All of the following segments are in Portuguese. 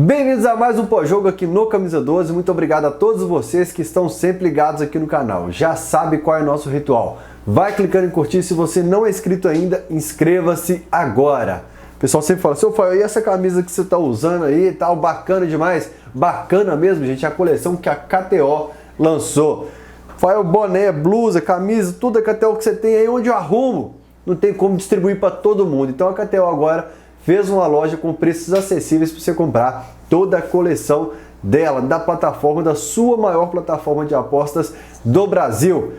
Bem-vindos a mais um pós-jogo aqui no Camisa 12. Muito obrigado a todos vocês que estão sempre ligados aqui no canal. Já sabe qual é o nosso ritual. Vai clicando em curtir. Se você não é inscrito ainda, inscreva-se agora. O pessoal sempre fala, seu Fael, e essa camisa que você está usando aí, tal, bacana demais. Bacana mesmo, gente, a coleção que a KTO lançou. Fael, boné, blusa, camisa, tudo a KTO que você tem aí, onde eu arrumo? Não tem como distribuir para todo mundo. Então a KTO agora fez uma loja com preços acessíveis para você comprar toda a coleção dela, da plataforma, da sua maior plataforma de apostas do Brasil.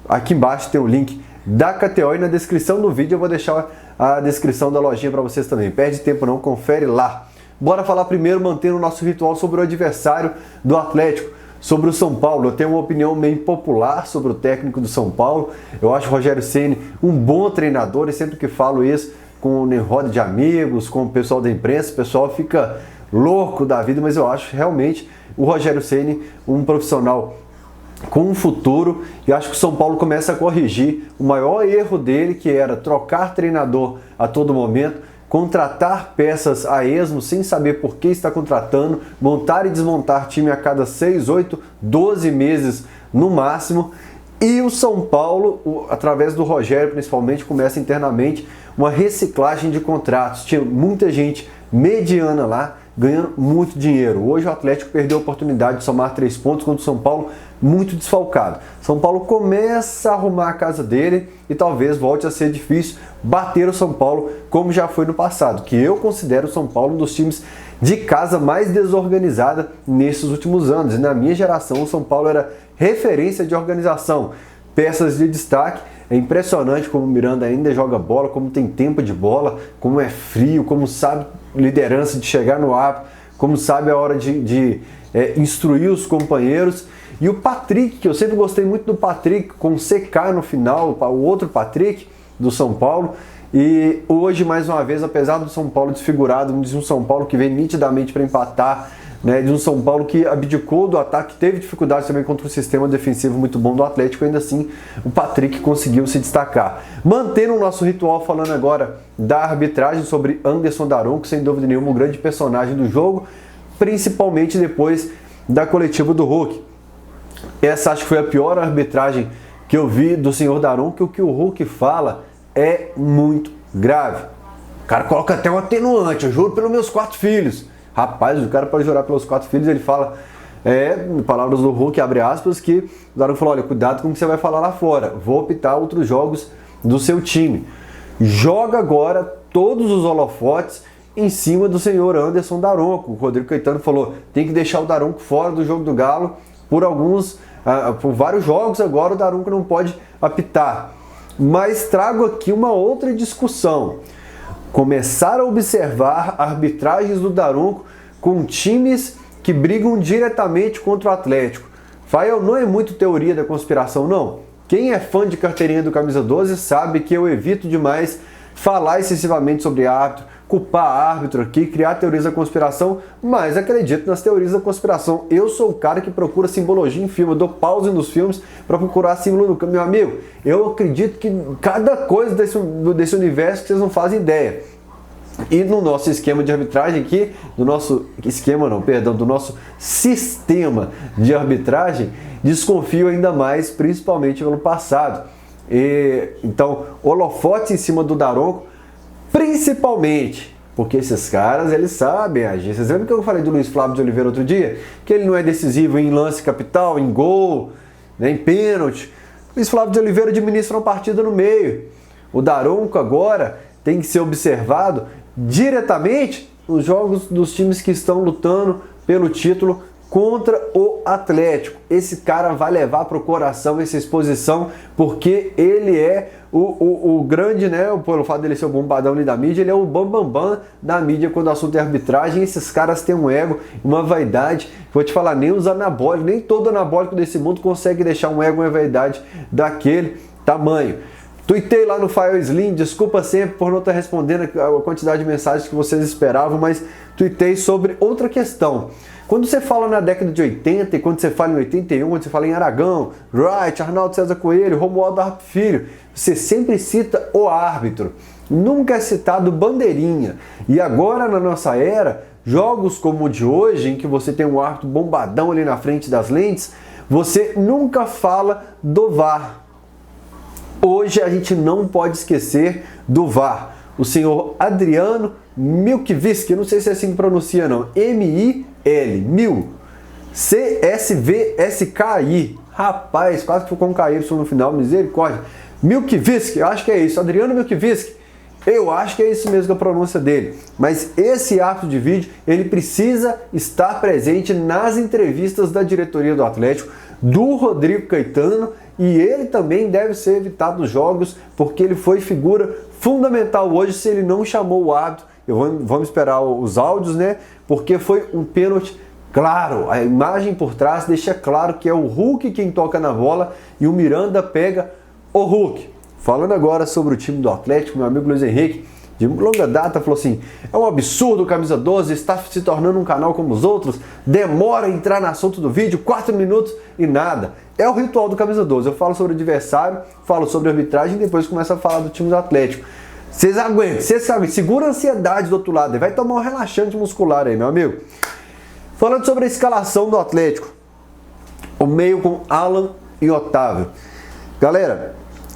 Aqui embaixo tem o link da KTO e na descrição do vídeo eu vou deixar a descrição da lojinha para vocês também. Perde tempo não, confere lá. Bora falar primeiro, mantendo o nosso ritual, sobre o adversário do Atlético, sobre o São Paulo. Eu tenho uma opinião meio impopular sobre o técnico do São Paulo. Eu acho o Rogério Ceni um bom treinador e sempre que falo isso com roda de amigos, com o pessoal da imprensa, o pessoal fica louco da vida, mas eu acho realmente o Rogério Ceni um profissional com um futuro e acho que o São Paulo começa a corrigir o maior erro dele, que era trocar treinador a todo momento, contratar peças a esmo sem saber por que está contratando, montar e desmontar time a cada 6, 8, 12 meses no máximo. E o São Paulo, através do Rogério principalmente, começa internamente uma reciclagem de contratos. Tinha muita gente mediana lá, ganhando muito dinheiro. Hoje o Atlético perdeu a oportunidade de somar 3 pontos contra o São Paulo, muito desfalcado. São Paulo começa a arrumar a casa dele e talvez volte a ser difícil bater o São Paulo, como já foi no passado, que eu considero o São Paulo um dos times de casa mais desorganizada nesses últimos anos. E na minha geração o São Paulo era referência de organização, peças de destaque. É impressionante como o Miranda ainda joga bola, como tem tempo de bola, como é frio, como sabe liderança de chegar no árbitro, como sabe a hora de instruir os companheiros. E o Patrick, que eu sempre gostei muito do Patrick, com CK no final, o outro Patrick do São Paulo. E hoje, mais uma vez, apesar do São Paulo desfigurado, de um São Paulo que vem nitidamente para empatar, né, de um São Paulo que abdicou do ataque, teve dificuldades também contra um sistema defensivo muito bom do Atlético, ainda assim o Patrick conseguiu se destacar. Mantendo o nosso ritual, falando agora da arbitragem, sobre Anderson Daronco, sem dúvida nenhuma o grande personagem do jogo, principalmente depois da coletiva do Hulk. Essa acho que foi a pior arbitragem que eu vi do senhor Daronco, que o que o Hulk fala é muito grave. O cara coloca até um atenuante, eu juro pelos meus 4 filhos. Rapaz, o cara pode jurar pelos 4 filhos, ele fala, palavras do Hulk, abre aspas, que o Daronco falou, olha, cuidado com o que você vai falar lá fora, vou optar outros jogos do seu time. Joga agora todos os holofotes em cima do senhor Anderson Daronco. O Rodrigo Caetano falou, tem que deixar o Daronco fora do jogo do Galo por vários jogos, agora o Daronco não pode apitar. Mas trago aqui uma outra discussão. Começar a observar arbitragens do Daronco com times que brigam diretamente contra o Atlético. Fael, não é muito teoria da conspiração, não. Quem é fã de carteirinha do Camisa 12 sabe que eu evito demais falar excessivamente sobre árbitro, culpar árbitro aqui, criar teorias da conspiração, mas acredito nas teorias da conspiração. Eu sou o cara que procura simbologia em filme, eu dou pause nos filmes para procurar símbolo no campo. Meu amigo, eu acredito que cada coisa desse universo que vocês não fazem ideia. E no nosso esquema de arbitragem aqui, do nosso sistema de arbitragem, desconfio ainda mais, principalmente pelo passado. Então, holofote em cima do Daronco, principalmente porque esses caras, eles sabem agir. Vocês lembram que eu falei do Luiz Flávio de Oliveira outro dia? Que ele não é decisivo em lance capital, em gol, né, em pênalti. Luiz Flávio de Oliveira administra uma partida no meio. O Daronco agora tem que ser observado diretamente nos jogos dos times que estão lutando pelo título contra o Atlético. Esse cara vai levar para o coração essa exposição, porque ele é o grande, né? Pelo fato dele ser o bombadão ali da mídia, ele é o bambambam da mídia quando o assunto é arbitragem. Esses caras têm um ego, uma vaidade. Vou te falar, nem os anabólicos, nem todo anabólico desse mundo consegue deixar um ego, uma vaidade daquele tamanho. Tuitei lá no Fael Slim, desculpa sempre por não estar respondendo a quantidade de mensagens que vocês esperavam, mas tuitei sobre outra questão. Quando você fala na década de 80, e quando você fala em 81, quando você fala em Aragão, Wright, Arnaldo César Coelho, Romualdo Arp Filho, você sempre cita o árbitro. Nunca é citado bandeirinha. E agora, na nossa era, jogos como o de hoje, em que você tem um árbitro bombadão ali na frente das lentes, você nunca fala do VAR. Hoje a gente não pode esquecer do VAR. O senhor Adriano Milkviski, não sei se é assim que pronuncia não, M-I-L, Mil, C-S-V-S-K-I, rapaz, quase ficou um KY no final, misericórdia, Milkviski, eu acho que é isso, Adriano Milkviski, eu acho que é isso mesmo a pronúncia dele, mas esse árbitro de vídeo, ele precisa estar presente nas entrevistas da diretoria do Atlético, do Rodrigo Caetano, e ele também deve ser evitado dos jogos, porque ele foi figura fundamental hoje se ele não chamou o árbitro. Vamos esperar os áudios, né? Porque foi um pênalti claro. A imagem por trás deixa claro que é o Hulk quem toca na bola e o Miranda pega o Hulk. Falando agora sobre o time do Atlético, meu amigo Luiz Henrique, de longa data, falou assim: é um absurdo o Camisa 12 está se tornando um canal como os outros, demora a entrar no assunto do vídeo, 4 minutos e nada. É o ritual do Camisa 12, eu falo sobre o adversário, falo sobre a arbitragem e depois começo a falar do time do Atlético. Vocês aguentam, segura a ansiedade do outro lado, vai tomar um relaxante muscular aí, meu amigo. Falando sobre a escalação do Atlético, o meio com Alan e Otávio. Galera,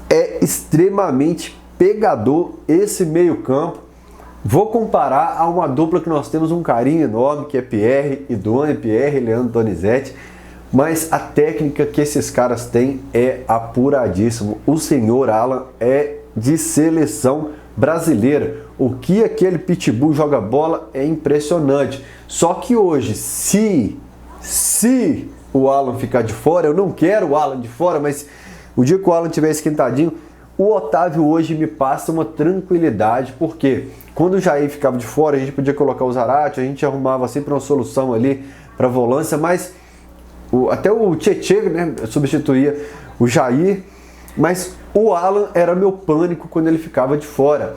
é extremamente pegador esse meio campo. Vou comparar a uma dupla que nós temos um carinho enorme, que é Pierre e Doni, Pierre e Leandro Donizete, mas a técnica que esses caras têm é apuradíssimo. O senhor Alan é de seleção brasileira. O que aquele pitbull joga bola é impressionante. Só que hoje, se o Alan ficar de fora, eu não quero o Alan de fora, mas o dia que o Alan tiver esquentadinho, o Otávio hoje me passa uma tranquilidade, porque quando o Jair ficava de fora, a gente podia colocar o Zarate, a gente arrumava sempre uma solução ali para volância, mas até o Tietê, né, substituía o Jair, mas o Alan era meu pânico quando ele ficava de fora.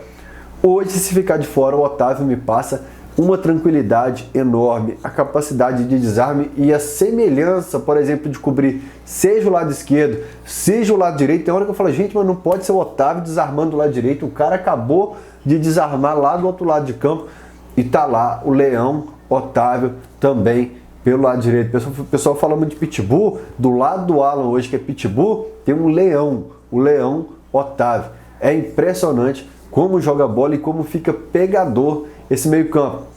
Hoje, se ficar de fora, o Otávio me passa uma tranquilidade enorme, a capacidade de desarme e a semelhança, por exemplo, de cobrir seja o lado esquerdo, seja o lado direito. Tem hora que eu falo, gente, mas não pode ser o Otávio desarmando do lado direito, o cara acabou de desarmar lá do outro lado de campo e tá lá o Leão Otávio também pelo lado direito. O pessoal fala muito de Pitbull, do lado do Alan hoje, que é Pitbull, tem um Leão, o Leão Otávio. É impressionante como joga bola e como fica pegador esse meio campo.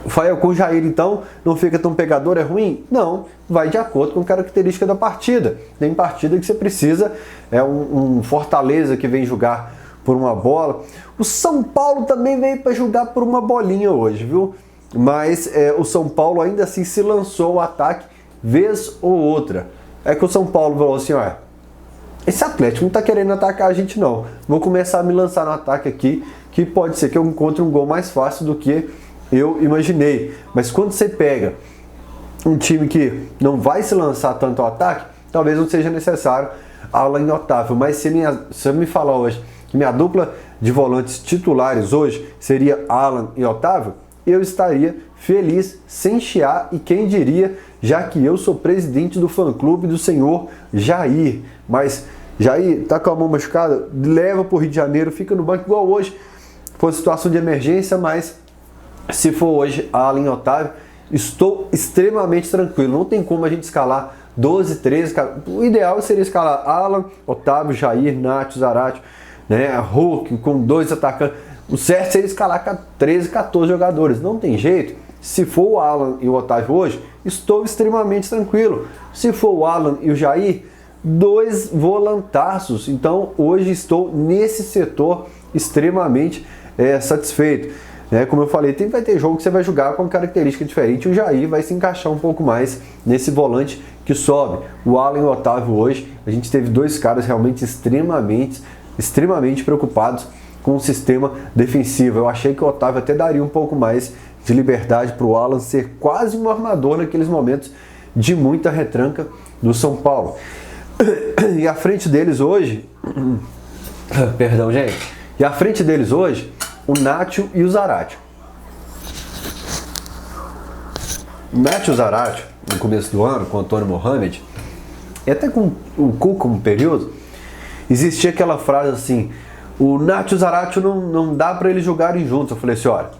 O Fael com o Jair, então, não fica tão pegador, é ruim? Não, vai de acordo com a característica da partida. Tem partida que você precisa, é um Fortaleza que vem jogar por uma bola. O São Paulo também veio para jogar por uma bolinha hoje, viu? Mas o São Paulo ainda assim se lançou ao ataque vez ou outra. É que o São Paulo falou assim, olha, esse Atlético não está querendo atacar a gente não. Vou começar a me lançar no ataque aqui, que pode ser que eu encontre um gol mais fácil do que eu imaginei. Mas quando você pega um time que não vai se lançar tanto ao ataque, talvez não seja necessário Alan e Otávio. Mas se eu me falar hoje que minha dupla de volantes titulares hoje seria Alan e Otávio, eu estaria feliz, sem chiar, e quem diria, já que eu sou presidente do fã-clube do senhor Jair. Mas, Jair, tá com a mão machucada? Leva pro Rio de Janeiro, fica no banco igual hoje. Foi situação de emergência, mas se for hoje Alan e Otávio, estou extremamente tranquilo. Não tem como a gente escalar 12, 13, o ideal seria escalar Alan, Otávio, Jair, Nacho, Zarate, né, Hulk, com 2 atacantes. O certo seria escalar 13, 14 jogadores. Não tem jeito. Se for o Alan e o Otávio hoje, estou extremamente tranquilo. Se for o Alan e o Jair, 2 volantaços. Então, hoje estou nesse setor extremamente satisfeito. Como eu falei, vai ter jogo que você vai jogar com característica diferente. O Jair vai se encaixar um pouco mais nesse volante que sobe. O Alan e o Otávio hoje, a gente teve 2 caras realmente extremamente preocupados com o sistema defensivo. Eu achei que o Otávio até daria um pouco mais de liberdade para o Alan ser quase um armador naqueles momentos de muita retranca do São Paulo. E à frente deles hoje, perdão, gente, e à frente deles hoje, o Nacho e o Zarate. O Nacho e o Zarate, no começo do ano, com o Antônio Mohamed, e até com o Cuca um período, existia aquela frase assim, o Nacho e o Zarate não dá para eles jogarem juntos. Eu falei assim, olha,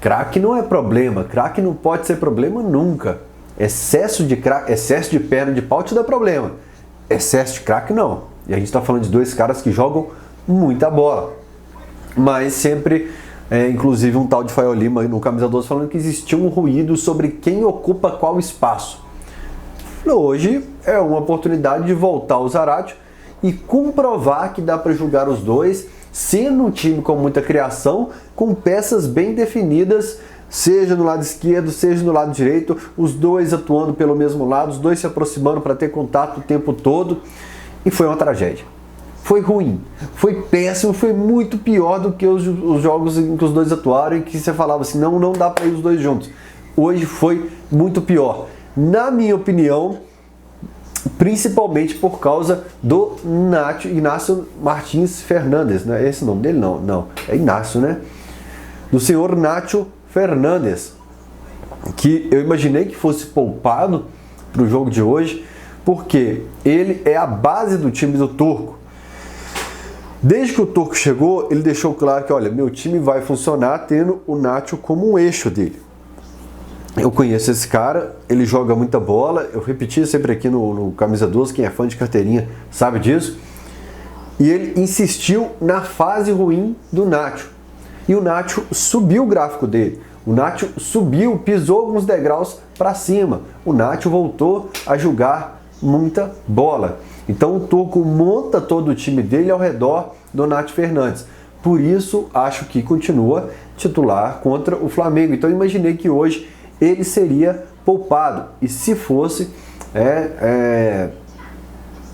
Craque não é problema, craque não pode ser problema nunca. Excesso de perna de pau te dá problema. Excesso de craque não. E a gente está falando de dois caras que jogam muita bola. Mas sempre, inclusive um tal de Fael Lima no Camisa 12 falando que existia um ruído sobre quem ocupa qual espaço. Hoje é uma oportunidade de voltar ao Zaratio e comprovar que dá para jogar os dois, sendo um time com muita criação, com peças bem definidas, seja no lado esquerdo, seja no lado direito, os dois atuando pelo mesmo lado, os dois se aproximando para ter contato o tempo todo. E foi uma tragédia. Foi ruim, foi péssimo, foi muito pior do que os jogos em que os dois atuaram e que você falava assim, não dá para ir os dois juntos. Hoje foi muito pior. Na minha opinião, principalmente por causa do Inácio Martins Fernandes, não é esse o nome dele? Não, é Inácio, né? Do senhor Nacho Fernandes, que eu imaginei que fosse poupado para o jogo de hoje, porque ele é a base do time do Turco. Desde que o Turco chegou, ele deixou claro que, olha, meu time vai funcionar tendo o Nacho como um eixo dele. Eu conheço esse cara, ele joga muita bola, eu repeti sempre aqui no Camisa 12, quem é fã de carteirinha sabe disso. E ele insistiu na fase ruim do Nacho. E o Nacho subiu o gráfico dele. O Nacho subiu, pisou alguns degraus para cima. O Nacho voltou a jogar muita bola. Então o Turco monta todo o time dele ao redor do Nacho Fernandes. Por isso acho que continua titular contra o Flamengo. Então eu imaginei que hoje ele seria poupado. E se fosse,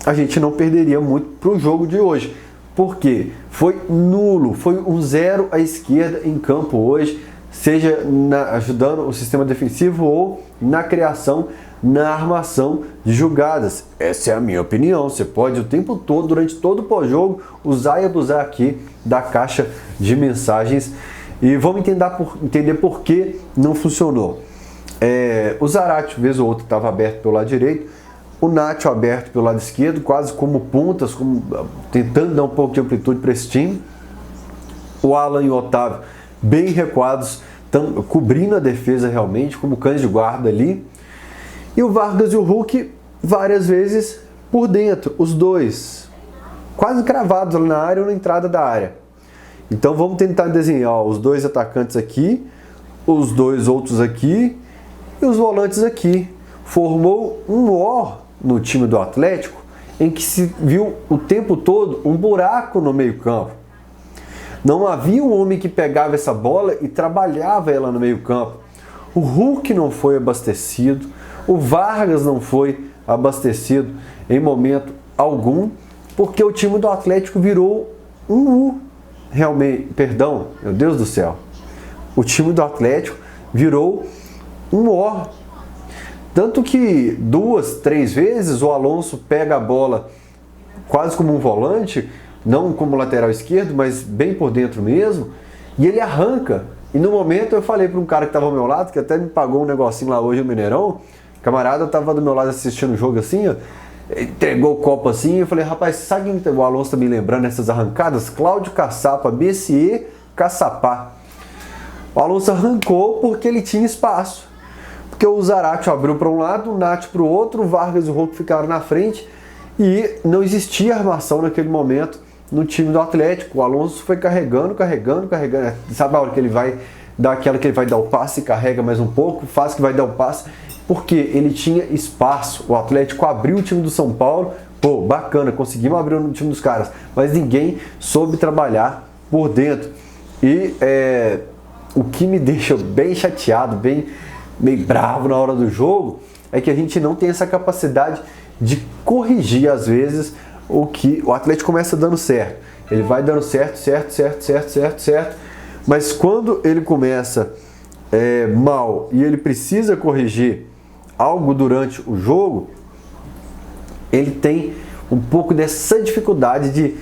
a gente não perderia muito para o jogo de hoje. Porque foi nulo, foi um zero à esquerda em campo hoje, seja ajudando o sistema defensivo ou na criação, na armação de jogadas. Essa é a minha opinião. Você pode o tempo todo, durante todo o pós-jogo, usar e abusar aqui da caixa de mensagens. E vamos entender por que não funcionou. O Zaratio, vez ou outra, estava aberto pelo lado direito, o Nacho aberto pelo lado esquerdo, quase como pontas, tentando dar um pouco de amplitude para esse time. O Alan e o Otávio bem recuados, cobrindo a defesa realmente, como cães de guarda ali. E o Vargas e o Hulk várias vezes por dentro, os dois, quase cravados na área ou na entrada da área. Então vamos tentar desenhar os dois atacantes aqui, os dois outros aqui e os volantes aqui. Formou um O no time do Atlético, em que se viu o tempo todo um buraco no meio-campo. Não havia um homem que pegava essa bola e trabalhava ela no meio-campo. O Hulk não foi abastecido, o Vargas não foi abastecido em momento algum, porque o time do Atlético virou um U. Realmente, perdão, meu Deus do céu. O time do Atlético virou um O. Tanto que 2, 3 vezes o Alonso pega a bola quase como um volante, não como lateral esquerdo, mas bem por dentro mesmo, e ele arranca. E no momento eu falei para um cara que estava ao meu lado, que até me pagou um negocinho lá hoje no Mineirão, camarada estava do meu lado assistindo o jogo assim, ó, entregou o copo assim, eu falei, rapaz, sabe quem o Alonso está me lembrando nessas arrancadas? Cláudio Caçapa, Messier Caçapá. O Alonso arrancou porque ele tinha espaço. Porque o Zaratio abriu para um lado, o Nacho para o outro, o Vargas e o Hulk ficaram na frente e não existia armação naquele momento no time do Atlético. O Alonso foi carregando. Sabe a hora que ele vai dar aquela que ele vai dar o passe e carrega mais um pouco, faz que vai dar o passe, porque ele tinha espaço. O Atlético abriu o time do São Paulo, pô, bacana, conseguimos abrir o time dos caras, mas ninguém soube trabalhar por dentro. E o que me deixa bem chateado, meio bravo na hora do jogo, é que a gente não tem essa capacidade de corrigir às vezes o que o Atlético começa dando certo. Ele vai dando certo, mas quando ele começa mal e ele precisa corrigir algo durante o jogo, ele tem um pouco dessa dificuldade de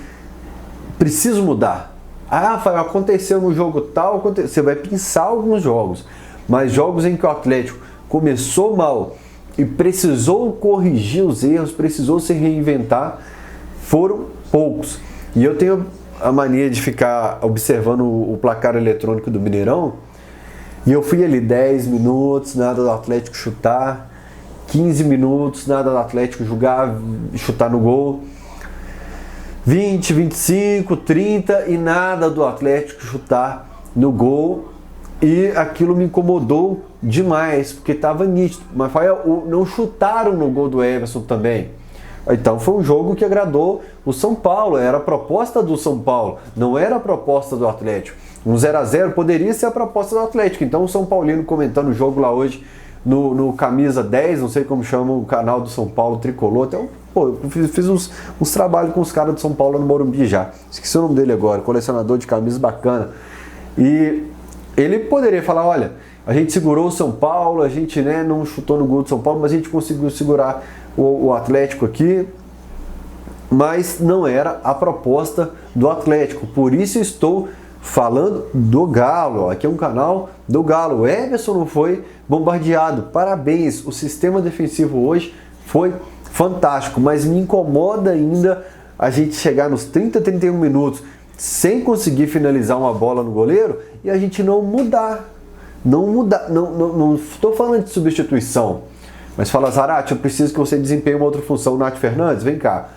preciso mudar. Aconteceu no jogo tal, você vai pensar alguns jogos, mas jogos em que o Atlético começou mal e precisou corrigir os erros, precisou se reinventar, foram poucos. E eu tenho a mania de ficar observando o placar eletrônico do Mineirão E eu fui ali 10 minutos, nada do Atlético chutar, 15 minutos, nada do Atlético jogar, chutar no gol, 20, 25, 30 e nada do Atlético chutar no gol. E aquilo me incomodou demais, porque estava nítido. Mas não chutaram no gol do Everson também. Então foi um jogo que agradou o São Paulo, era a proposta do São Paulo, não era a proposta do Atlético. Um 0x0 poderia ser a proposta do Atlético. Então o São Paulino comentando o jogo lá hoje no Camisa 10, não sei como chama o canal do São Paulo Tricolor. Então, eu fiz uns trabalhos com os caras do São Paulo no Morumbi já. Esqueci o nome dele agora, colecionador de camisas bacana. E ele poderia falar, olha, a gente segurou o São Paulo, a gente não chutou no gol do São Paulo, mas a gente conseguiu segurar o Atlético aqui. Mas não era a proposta do Atlético. Por isso estou falando do Galo. Aqui é um canal do Galo. O Everson não foi bombardeado. Parabéns. O sistema defensivo hoje foi fantástico. Mas me incomoda ainda a gente chegar nos 30, 31 minutos sem conseguir finalizar uma bola no goleiro e a gente não mudar. Não estou falando de substituição. Mas fala, Zarate, eu preciso que você desempenhe uma outra função. Nath Fernandes, vem cá.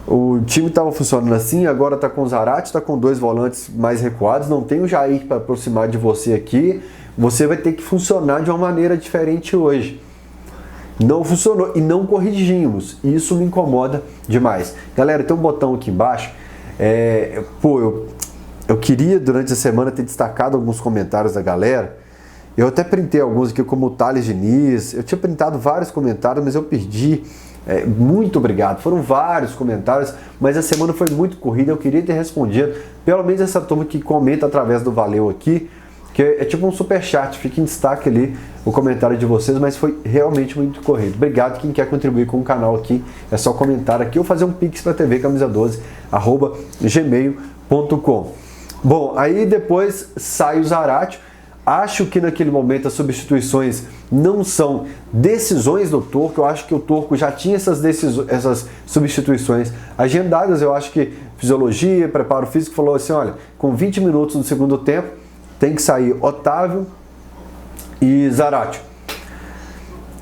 O time estava funcionando assim, agora está com o Zarate, está com 2 volantes mais recuados, não tem o Jair para aproximar de você aqui, você vai ter que funcionar de uma maneira diferente hoje. Não funcionou e não corrigimos, isso me incomoda demais. Galera, tem um botão aqui embaixo, eu queria durante a semana ter destacado alguns comentários da galera, eu até printei alguns aqui como o Thales Diniz, eu tinha printado vários comentários, mas eu perdi. Muito obrigado, foram vários comentários, mas a semana foi muito corrida, eu queria ter respondido, pelo menos essa turma que comenta através do Valeu aqui, que é tipo um superchat, fica em destaque ali o comentário de vocês, mas foi realmente muito corrido. Obrigado quem quer contribuir com o canal aqui, é só comentar aqui ou fazer um pix para tvcamisa12@gmail.com. Bom, aí depois sai o Zarate. Acho que naquele momento as substituições não são decisões do Turco. Eu acho que o Turco já tinha essas substituições agendadas. Eu acho que fisiologia, preparo físico falou assim, olha, com 20 minutos do segundo tempo tem que sair Otávio e Zarate.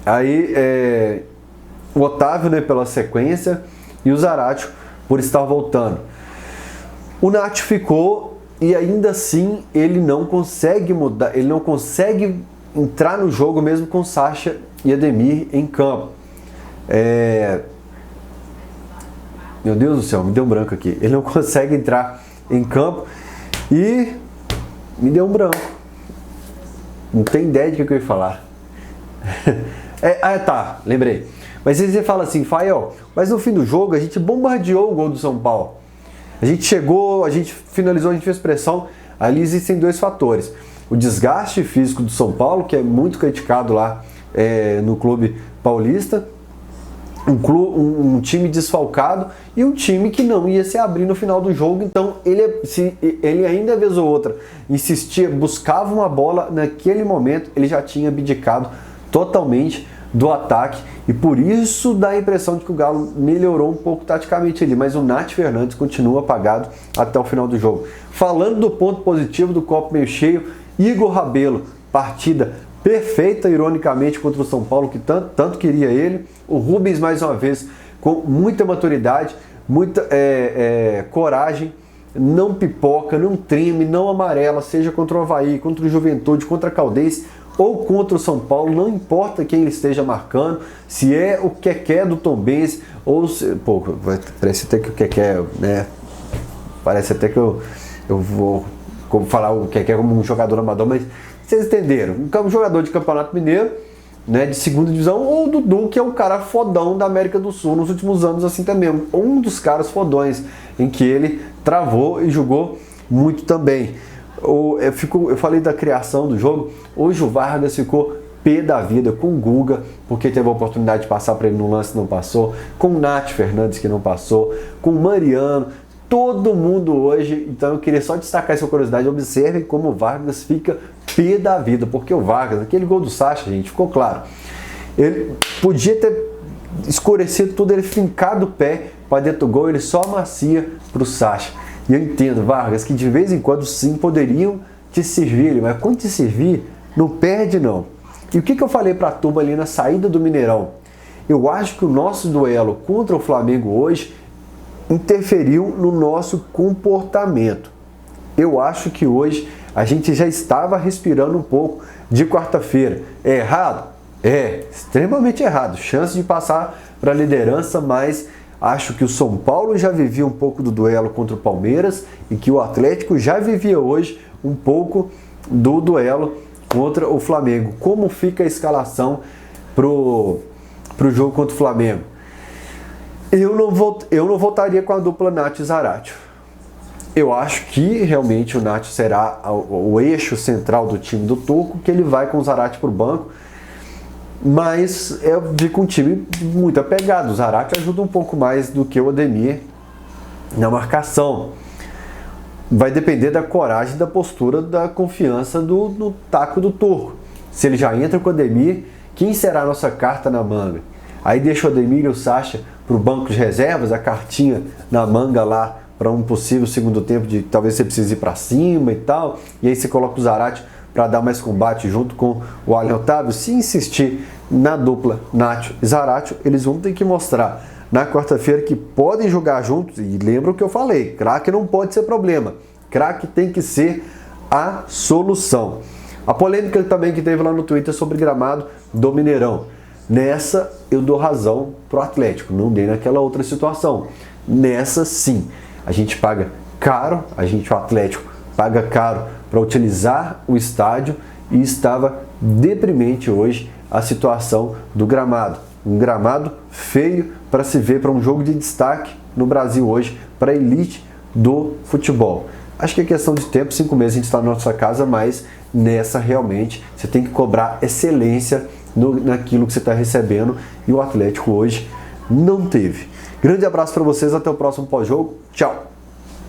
Aí o Otávio pela sequência e o Zarate por estar voltando. O Nath ficou. E ainda assim ele não consegue mudar, ele não consegue entrar no jogo mesmo com Sacha e Ademir em campo. Meu Deus do céu, me deu um branco aqui. Ele não consegue entrar em campo e me deu um branco. Não tem ideia de que eu ia falar. Tá, lembrei. Mas aí você fala assim, Fael, mas no fim do jogo a gente bombardeou o gol do São Paulo. A gente chegou, a gente finalizou, a gente fez pressão. Ali existem 2 fatores. O desgaste físico do São Paulo, que é muito criticado lá no clube paulista. Um time desfalcado e um time que não ia se abrir no final do jogo. Então ele ainda vez ou outra insistia, buscava uma bola. Naquele momento ele já tinha abdicado totalmente do ataque. E por isso dá a impressão de que o Galo melhorou um pouco taticamente ali, mas o Nath Fernandes continua apagado até o final do jogo. Falando do ponto positivo do copo meio cheio, Igor Rabelo, partida perfeita, ironicamente, contra o São Paulo, que tanto queria ele. O Rubens, mais uma vez, com muita maturidade, muita coragem, não pipoca, não treme, não amarela, seja contra o Avaí, contra o Juventude, contra a Caldense, ou contra o São Paulo, não importa quem ele esteja marcando, se é o Keké do Tombense, ou se... parece até que o Keké, parece até que eu vou falar o Keké como um jogador amador, mas vocês entenderam, um jogador de Campeonato Mineiro, de segunda divisão, ou o Dudu, que é um cara fodão da América do Sul nos últimos anos assim também, um dos caras fodões, em que ele travou e jogou muito também. Eu falei da criação do jogo. Hoje o Vargas ficou pé da vida com o Guga, porque teve a oportunidade de passar para ele no lance e não passou, com o Nath Fernandes que não passou, com o Mariano, todo mundo hoje. Então eu queria só destacar essa curiosidade. Observem como o Vargas fica pé da vida, porque o Vargas, aquele gol do Sacha, gente, ficou claro, ele podia ter escurecido tudo, ele fincado o pé para dentro do gol, ele só amacia para o Sacha. E eu entendo, Vargas, que de vez em quando sim poderiam te servir, mas quando te servir, Não perde não. E o que eu falei para a turma ali na saída do Mineirão? Eu acho que o nosso duelo contra o Flamengo hoje interferiu no nosso comportamento. Eu acho que hoje a gente já estava respirando um pouco de quarta-feira. É errado? É, extremamente errado. Chance de passar para a liderança, mas acho que o São Paulo já vivia um pouco do duelo contra o Palmeiras e que o Atlético já vivia hoje um pouco do duelo contra o Flamengo. Como fica a escalação pro jogo contra o Flamengo? Eu não voltaria com a dupla Nacho e Zaratio. Eu acho que realmente o Nacho será o eixo central do time do Turco, que ele vai com o Zaratio para o banco, mas eu vi com um time muito apegado. O Zaratio ajuda um pouco mais do que o Ademir na marcação. Vai depender da coragem, da postura, da confiança do taco do Turco. Se ele já entra com o Ademir, quem será a nossa carta na manga? Aí deixa o Ademir e o Sacha para o banco de reservas, a cartinha na manga lá para um possível segundo tempo de talvez você precise ir para cima e tal. E aí você coloca o Zaratio para dar mais combate junto com o Allen Otávio. Se insistir na dupla Nacho e Zaratio, eles vão ter que mostrar na quarta-feira que podem jogar juntos. E lembra o que eu falei, craque não pode ser problema. Craque tem que ser a solução. A polêmica também que teve lá no Twitter sobre gramado do Mineirão. Nessa eu dou razão pro Atlético, não dei naquela outra situação. Nessa sim, a gente paga caro, o Atlético paga caro para utilizar o estádio e estava deprimente hoje a situação do gramado. Um gramado feio para se ver para um jogo de destaque no Brasil hoje, para a elite do futebol. Acho que é questão de tempo, 5 meses a gente está na nossa casa, mas nessa realmente você tem que cobrar excelência naquilo que você está recebendo e o Atlético hoje não teve. Grande abraço para vocês, até o próximo pós-jogo, tchau!